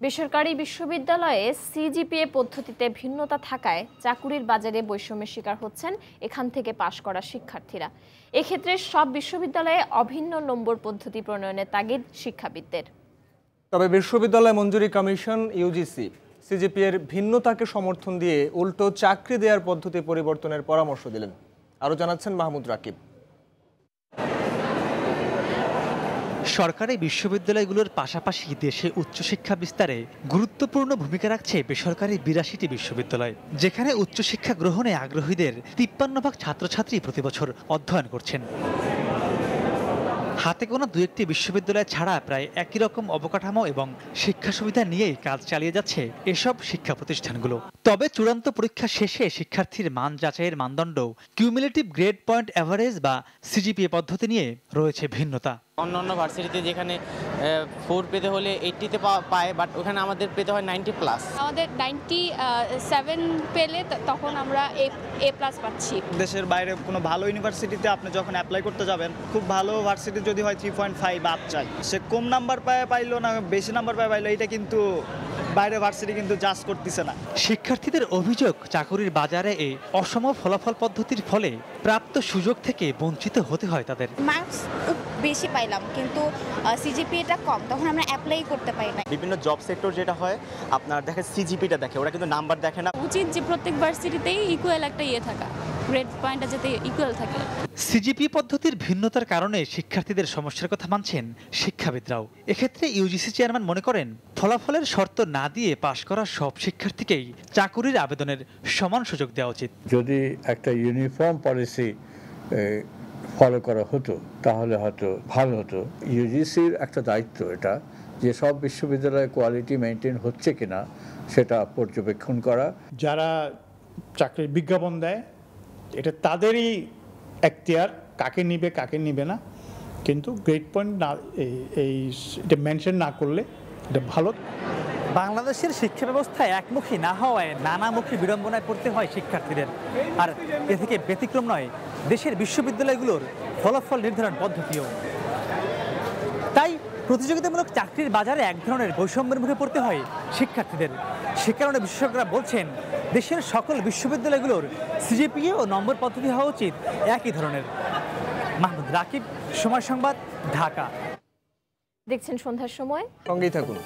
বেসরকারি বিশ্ববিদ্যালয়ে সিজিপিএ পদ্ধতিতে ভিন্নতা থাকায় চাকুরির বাজারে বৈষম্যের শিকার হচ্ছেন এখান থেকে পাশ করা শিক্ষার্থীরা। এক্ষেত্রে সব বিশ্ববিদ্যালয়ে অভিন্ন নম্বর পদ্ধতি প্রণয়নের তাগিদ শিক্ষাবিদদের। তবে বিশ্ববিদ্যালয় মঞ্জুরি কমিশন ইউজিসি সিজিপিএর ভিন্নতাকে সমর্থন দিয়ে উল্টো চাকরি দেওয়ার পদ্ধতি পরিবর্তনের পরামর্শ দিলেন। আরও জানাচ্ছেন মাহমুদ রাকিব। সরকারি বিশ্ববিদ্যালয়গুলোর পাশাপাশি দেশে উচ্চশিক্ষা বিস্তারে গুরুত্বপূর্ণ ভূমিকা রাখছে বেসরকারি ৮২টি বিশ্ববিদ্যালয়, যেখানে উচ্চশিক্ষা গ্রহণে আগ্রহীদের ৫৩% ছাত্রছাত্রী প্রতিবছর অধ্যয়ন করছেন। হাতে গোনা দু একটি বিশ্ববিদ্যালয় ছাড়া প্রায় একই রকম অবকাঠামো এবং শিক্ষা সুবিধা নিয়েই কাজ চালিয়ে যাচ্ছে এসব শিক্ষা প্রতিষ্ঠানগুলো। তবে চূড়ান্ত পরীক্ষা শেষে শিক্ষার্থীর মান যাচাইয়ের মানদণ্ড কিউমুলেটিভ গ্রেড পয়েন্ট অ্যাভারেজ বা সিজিপিএ পদ্ধতি নিয়ে রয়েছে ভিন্নতা। অন্যান্য ভার্সিটিতে যেখানে 4 পেতে হলে 80-তে পায়, বাট ওখানে আমাদের পেতে হয় 90+। আমাদের 97 পেলে তখন আমরা A+ পাচ্ছি। দেশের বাইরে কোনো ভালো ইউনিভার্সিটিতে আপনি যখন অ্যাপ্লাই করতে যাবেন, খুব ভালো ভার্সিটি যদি হয় 3.5 আপ চাই, সে কম নাম্বার পাইলো না বেশি নাম্বার পাইলো, এটা কিন্তু বাইরে ভার্সিটি কিন্তু জাজ করতেছে না। শিক্ষার্থীদের অভিযোগ, চাকুরির বাজারে এই অসম ফলাফল পদ্ধতির ফলে প্রাপ্ত সুযোগ থেকে বঞ্চিত হতে হয় তাদের। মার্কস বেশি পাইলাম কিন্তু সিজিপিএটা কম, তখন আমরা অ্যাপ্লাই করতে পারি না। বিভিন্ন জব সেক্টর যেটা হয় আপনার দেখে সিজিপিটা দেখে, ওরা কিন্তু নাম্বার দেখে না। উচিত যে প্রত্যেক ভার্সিটিতেই ইকুয়াল একটা থাকা, গ্রেড পয়েন্টটা যাতে ইকুয়াল থাকে। সিজিপি পদ্ধতির ভিন্নতার কারণে শিক্ষার্থীদের সমস্যার কথা মানছেন শিক্ষাবিদরাও। এক্ষেত্রে ইউজিসি চেয়ারম্যান মনে করেন, ফলাফলের শর্ত না দিয়ে পাশ করা সব শিক্ষার্থীকেই চাকুরির আবেদনের সমান সুযোগ দেওয়া উচিত। যদি একটা ইউনিফর্ম পলিসি ফলো করা হতো তাহলে হয়তো ভালো হতো। ইউজিসির একটা দায়িত্ব এটা, যে সব বিশ্ববিদ্যালয়ে কোয়ালিটি মেনটেন হচ্ছে কিনা সেটা পর্যবেক্ষণ করা। যারা চাকরির বিজ্ঞাপন দেয় এটা তাদেরই এখতিয়ার, কাকে নিবে কাকে নিবে না, কিন্তু গ্রেড পয়েন্ট না এটা মেনশন না করলে এটা ভালো। বাংলাদেশের শিক্ষা ব্যবস্থায় একমুখী না হওয়ায় নানামুখী বিড়ম্বনায় পড়তে হয় শিক্ষার্থীদের। আর এ থেকে ব্যতিক্রম নয় দেশের বিশ্ববিদ্যালয়গুলোর ফলাফল নির্ধারণ পদ্ধতিও। তাই প্রতিযোগিতামূলক চাকরির বাজারে এক ধরনের বৈষম্যের মুখে পড়তে হয় শিক্ষার্থীদের। সে কারণে বিশেষজ্ঞরা বলছেন, দেশের সকল বিশ্ববিদ্যালয়গুলোর সিজিপিএ ও নম্বর পদ্ধতি হওয়া উচিত একই ধরনের। মাহমুদ রাকিব, সময় সংবাদ, ঢাকা। দেখছেন সন্ধ্যার সময়, সঙ্গেই থাকুন।